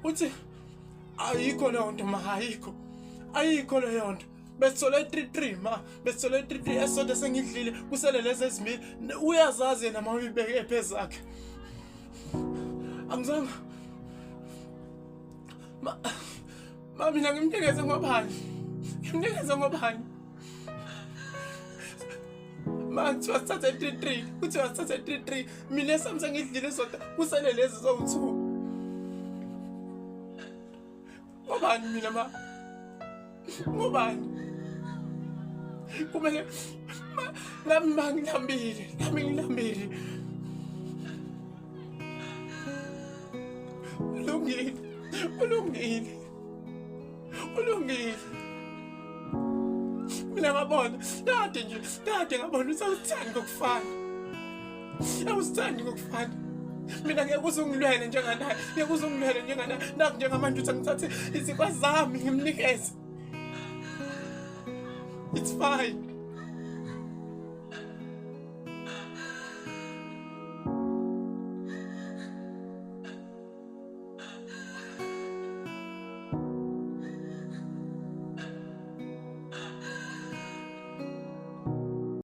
uthi ayikho leyo nto ma, ayikho leyo nto. Besithole 3-3 ma, besithole 3-3 esonto sengidlile kusele lezi ezimini. Uyazazi yena ma uyibeke ephezulu zakhe. Angizange ma mina ngimnikeze ngobani? Ngimnikeze ngobani? Ma kuthiwa sithathe 3-3, kuthiwa sithathe 3-3. Mina sami sengidlile sonto kusele lezi zo-2. Ngobani mina ma? Ngobani? Kumele nami ngilambile. Ulungile. Mina ngabona, kade ngabona ukuthi awusithandi ngokufana. Mina ngeke uzungilwele njenganaye, naku njengamanje uthi ngithathe izikwa zami ngimnikeze. It's fine.